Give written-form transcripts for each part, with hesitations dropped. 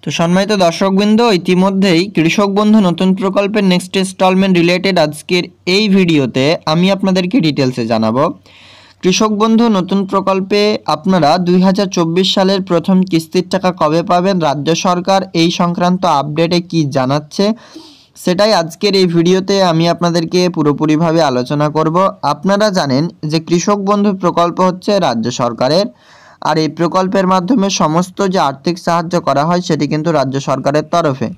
তো সম্মানিত দর্শকবৃন্দ, ইতিমধ্যেই কৃষক বন্ধু নতুন প্রকল্পের নেক্সট ইনস্টলমেন্ট রিলেটেড আজকের এই ভিডিওতে আমি আপনাদেরকে ডিটেলসে জানাবো। কৃষক বন্ধু নতুন প্রকল্পে আপনারা 2024 সালের প্রথম কিস্তির টাকা কবে পাবেন, রাজ্য সরকার এই সংক্রান্ত আপডেটে কি জানাচ্ছে সেটাই আজকের এই ভিডিওতে আমি আপনাদেরকে পুরোপুরিভাবে আলোচনা করব। আপনারা জানেন যে কৃষক বন্ধু প্রকল্প হচ্ছে রাজ্য সরকারের, আর এই প্রকল্পের মাধ্যমে সমস্ত যে আর্থিক সাহায্য করা হয় সেটি কিন্তু রাজ্য সরকারের তরফে।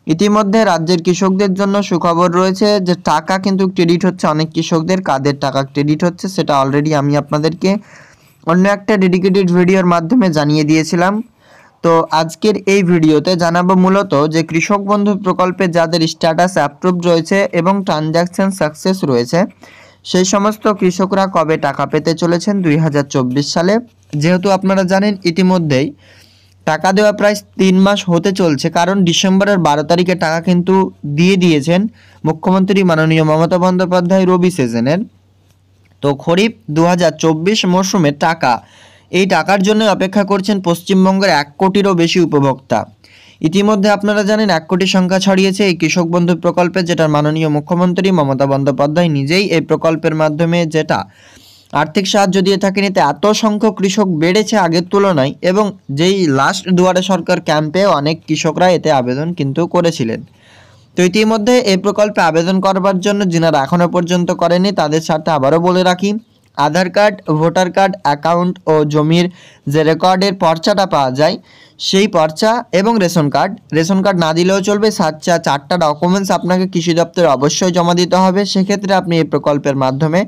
ইতিমধ্যে রাজ্যের কৃষকদের জন্য সুখবর রয়েছে যে টাকা কিন্তু ক্রেডিট হচ্ছে অনেক কৃষকদের। কাদের টাকা ক্রেডিট হচ্ছে সেটা অলরেডি আমি আপনাদেরকে অন্য একটা ডেডিকেটেড ভিডিওর মাধ্যমে জানিয়ে দিয়েছিলাম। তো আজকের এই ভিডিওতে জানাবো মূলত যে কৃষক বন্ধু প্রকল্পে যাদের স্ট্যাটাস অ্যাপ্রুভড রয়েছে এবং ট্রানজ্যাকশন সাকসেস রয়েছে সেই সমস্ত কৃষকরা কবে টাকা পেতে চলেছেন 2024 সালে। যেহেতু আপনারা জানেন ইতিমধ্যেই টাকা দেওয়া প্রায় 3 মাস হতে চলছে, কারণ ডিসেম্বরের 12 তারিখে টাকা কিন্তু দিয়ে দিয়েছেন মুখ্যমন্ত্রী মাননীয় মমতা বন্দ্যোপাধ্যায় রবি সিজনের। তো খরিফ 2024 মরশুমে টাকা, এই টাকার জন্য অপেক্ষা করছেন পশ্চিমবঙ্গের 1 কোটিরও বেশি উপভোক্তা। ইতিমধ্যে আপনারা জানেন 1 কোটি সংখ্যা ছড়িয়েছে এই কৃষক বন্ধু প্রকল্পে, যেটা মাননীয় মুখ্যমন্ত্রী মমতা বন্দ্যোপাধ্যায় নিজেই এই প্রকল্পের মাধ্যমে যেটা আর্থিক সাহায্য দিয়ে থাকেন। এতে এত সংখ্যক কৃষক বেড়েছে আগের তুলনায়, এবং যেই লাস্ট দুয়ারে সরকার ক্যাম্পে অনেক কৃষকরা এতে আবেদন কিন্তু করেছিলেন। তো ইতিমধ্যে এই প্রকল্পে আবেদন করবার জন্য যিনারা এখনও পর্যন্ত করেনি তাদের সাথে আবারও বলে রাখি, আধার কার্ড, ভোটার কার্ড, অ্যাকাউন্ট ও জমির যে রেকর্ডের পর্চাটা পাওয়া যায় সেই পর্চা এবং রেশন কার্ড না দিলেও চলবে। 4টা ডকুমেন্টস আপনাকে কৃষি দপ্তরে অবশ্যই জমা দিতে হবে। সেক্ষেত্রে আপনি এই প্রকল্পের মাধ্যমে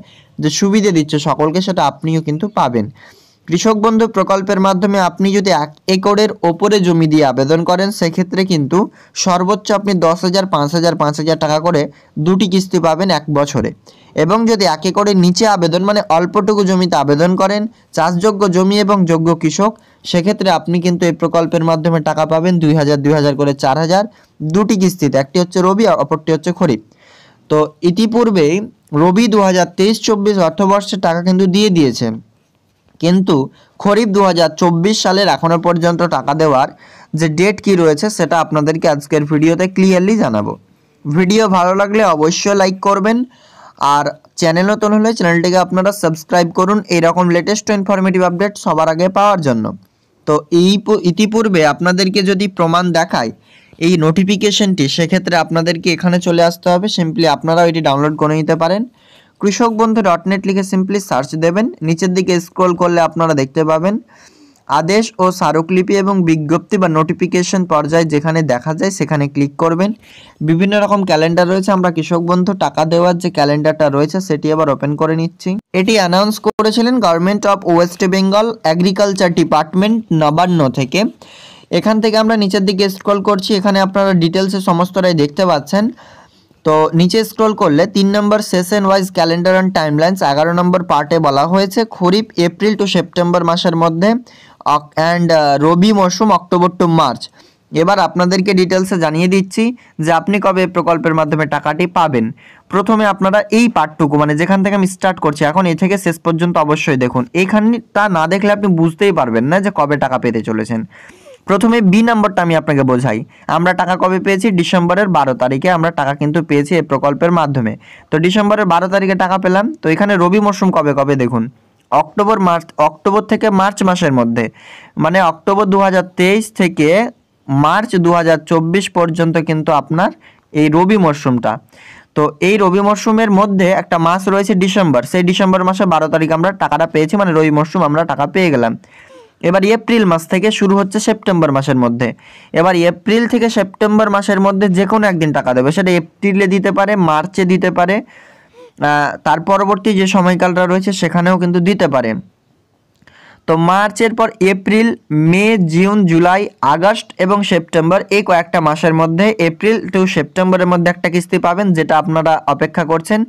যে সুবিধে দিচ্ছে সকলকে সেটা আপনিও কিন্তু পাবেন। কৃষক বন্ধু প্রকল্পের মাধ্যমে আপনি যদি 1 একরের ওপরে জমি দিয়ে আবেদন করেন সেক্ষেত্রে কিন্তু সর্বোচ্চ আপনি 10,000, 5,000, 5,000 টাকা করে 2টি কিস্তি পাবেন 1 বছরে। এবং যদি 1 একরের নিচে আবেদন মানে অল্পটুকু জমিতে আবেদন করেন, চাষযোগ্য জমি এবং যোগ্য কৃষক, সেক্ষেত্রে আপনি কিন্তু এই প্রকল্পের মাধ্যমে টাকা পাবেন 2,000 করে 4,000 2টি কিস্তিতে। একটি হচ্ছে রবি, অপরটি হচ্ছে খরিফ। তো ইতিপূর্বেই রবি 2023-24 অর্থবর্ষে টাকা কিন্তু দিয়ে দিয়েছে, কিন্তু খরিফ 2024 সালের এখনও পর্যন্ত টাকা দেওয়ার যে ডেট কি রয়েছে সেটা আপনাদেরকে আজকের ভিডিওতে ক্লিয়ারলি জানাবো। ভিডিও ভালো লাগলে অবশ্যই লাইক করবেন, আর চ্যানেল নতুন হলে চ্যানেলটিকে আপনারা সাবস্ক্রাইব করুন এইরকম লেটেস্ট ইনফরমেটিভ আপডেট সবার আগে পাওয়ার জন্য। তো ইতিপূর্বে আপনাদেরকে যদি প্রমাণ দেখায় এই নোটিফিকেশনটি, সেক্ষেত্রে আপনাদেরকে এখানে চলে আসতে হবে। সিম্পলি আপনারাও এটি ডাউনলোড করে নিতে পারেন। কৃষক বন্ধু .net লিখে সিম্পলি সার্চ দেবেন। নিচের দিকে স্ক্রল করলে আপনারা দেখতে পাবেন আদেশ ও স্মারকলিপি এবং বিজ্ঞপ্তি বা নোটিফিকেশন পর্যায়ে যেখানে দেখা যায় সেখানে ক্লিক করবেন। বিভিন্ন রকম ক্যালেন্ডার রয়েছে, আমরা কৃষক বন্ধু টাকা দেওয়ার যে ক্যালেন্ডারটা রয়েছে সেটি আবার ওপেন করে নিচ্ছি। এটি অ্যানাউন্স করেছিলেন government of West Bengal agriculture department Nabanna থেকে। এখান থেকে আমরা নিচের দিকে স্ক্রল করছি, এখানে আপনারা ডিটেলসে সমস্তটাই দেখতে পাচ্ছেন। তো নিচে স্ক্রল করলে 3 নম্বর session wise calendar and timelines 11 নম্বর পার্টে বলা হয়েছে খরিফ এপ্রিল টু সেপ্টেম্বর মাসের মধ্যে অ্যান্ড রবি মরশুম অক্টোবর টু মার্চ। এবার আপনাদেরকে ডিটেলসে জানিয়ে দিচ্ছি যে আপনি কবে প্রকল্পের মাধ্যমে টাকাটি পাবেন। প্রথমে আপনারা এই পার্টটুকু মানে যেখান থেকে আমি স্টার্ট করছি এখন এই থেকে শেষ পর্যন্ত অবশ্যই দেখুন। এইখানটা না দেখলে আপনি বুঝতেই পারবেন না যে কবে টাকা পেতে চলেছেন। প্রথমে বি নাম্বারটা আমি আপনাকে বোঝাই। আমরা টাকা কবে পেয়েছি? ডিসেম্বরের 12 তারিখে আমরা টাকা কিন্তু পেয়েছি এই প্রকল্পের মাধ্যমে। তো ডিসেম্বরের 12 তারিখে টাকা পেলাম। তো এখানে রবি মরশুম কবে কবে দেখুন, অক্টোবর থেকে মার্চ মাসের মধ্যে, মানে অক্টোবর 2023 থেকে মার্চ 2024 পর্যন্ত কিন্তু আপনার এই রবি মরশুমটা। তো এই রবি মরশুমের মধ্যে একটা মাস রয়েছে ডিসেম্বর, সেই ডিসেম্বর মাসে 12 তারিখ আমরা টাকাটা পেয়েছি, মানে রবি মরশুম আমরা টাকা পেয়ে গেলাম। এবার এপ্রিল মাস থেকে শুরু হচ্ছে সেপ্টেম্বর মাসের মধ্যে। এবার এপ্রিল থেকে সেপ্টেম্বর মাসের মধ্যে যে কোনো একদিন টাকা দেবে, সেটা এপ্রিলে দিতে পারে, মার্চে দিতে পারে, তার পরবর্তী যে সময়কালটা রয়েছে সেখানেও কিন্তু দিতে পারে। তো মার্চের পর এপ্রিল, মে, জুন, জুলাই, আগস্ট এবং সেপ্টেম্বর, এই কয়েকটা মাসের মধ্যে এপ্রিল টু সেপ্টেম্বরের মধ্যে একটা কিস্তি পাবেন যেটা আপনারা অপেক্ষা করছেন।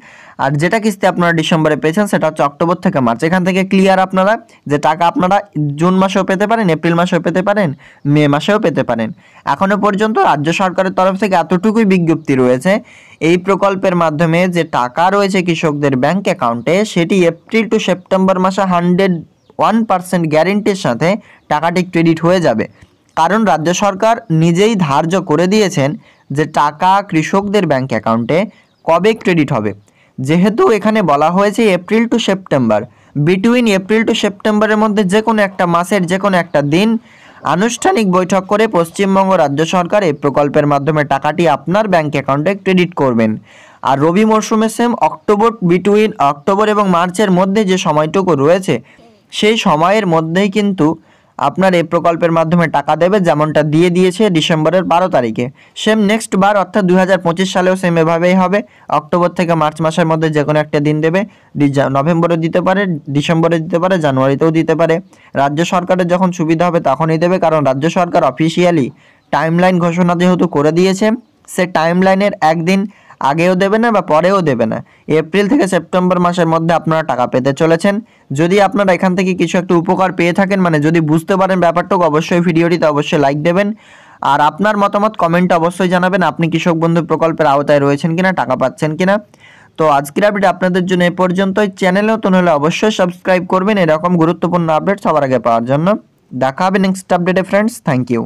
আর যেটা কিস্তি আপনারা ডিসেম্বরে পেয়েছেন সেটা হচ্ছে অক্টোবর থেকে মার্চ। এখান থেকে ক্লিয়ার আপনারা যে টাকা আপনারা জুন মাসেও পেতে পারেন, এপ্রিল মাসেও পেতে পারেন, মে মাসেও পেতে পারেন। এখনও পর্যন্ত রাজ্য সরকারের তরফ থেকে এতটুকুই বিজ্ঞপ্তি রয়েছে, এই প্রকল্পের মাধ্যমে যে টাকা রয়েছে কৃষকদের ব্যাংক অ্যাকাউন্টে সেটি এপ্রিল টু সেপ্টেম্বর মাসে 101% গ্যারেন্টির সাথে টাকাটি ক্রেডিট হয়ে যাবে। কারণ রাজ্য সরকার নিজেই ধার্য করে দিয়েছেন যে টাকা কৃষকদের ব্যাংক অ্যাকাউন্টে কবে ক্রেডিট হবে। যেহেতু এখানে বলা হয়েছে April to September, between April to সেপ্টেম্বরের মধ্যে যে কোনো একটা মাসের যে কোনো একটা দিন আনুষ্ঠানিক বৈঠক করে পশ্চিমবঙ্গ রাজ্য সরকার এই প্রকল্পের মাধ্যমে টাকাটি আপনার ব্যাংক অ্যাকাউন্টে ক্রেডিট করবেন। আর রবি মরশুমে সেম বিটুইন অক্টোবর এবং মার্চের মধ্যে যে সময়টুকু রয়েছে সেই সময়ের মধ্যেই কিন্তু আপনার এই প্রকল্পের মাধ্যমে টাকা দেবে, যেমনটা দিয়ে দিয়েছে ডিসেম্বরের 12 তারিখে। সেম নেক্সট বার অর্থাৎ 2025 সালেও সেম এভাবেই হবে। অক্টোবর থেকে মার্চ মাসের মধ্যে যে কোনো একটা দিন দেবে, নভেম্বরে দিতে পারে, ডিসেম্বরে দিতে পারে, জানুয়ারিতেও দিতে পারে। রাজ্য সরকারের যখন সুবিধা হবে তখনই দেবে, কারণ রাজ্য সরকার অফিসিয়ালি টাইমলাইন ঘোষণা যেহেতু করে দিয়েছে, সে টাইমলাইনের একদিন আগেও দেবে না বা পরেও দেবে না। এপ্রিল থেকে সেপ্টেম্বর মাসের মধ্যে আপনারা টাকা পেতে চলেছেন। যদি আপনারা এখান থেকে কিছু একটা উপকার পেয়ে থাকেন, মানে যদি বুঝতে পারেন ব্যাপারটুকু, অবশ্যই ভিডিওটিতে অবশ্যই লাইক দেবেন। আর আপনার মতামত কমেন্টে অবশ্যই জানাবেন, আপনি কৃষক বন্ধু প্রকল্পের আওতায় রয়েছেন কিনা, টাকা পাচ্ছেন কিনা। তো আজকের আপডেট আপনাদের জন্য এ পর্যন্তই। চ্যানেলে নতুন হলে অবশ্যই সাবস্ক্রাইব করবেন এরকম গুরুত্বপূর্ণ আপডেট সবার আগে পাওয়ার জন্য। দেখা হবে নেক্সট আপডেটে ফ্রেন্ডস। Thank you.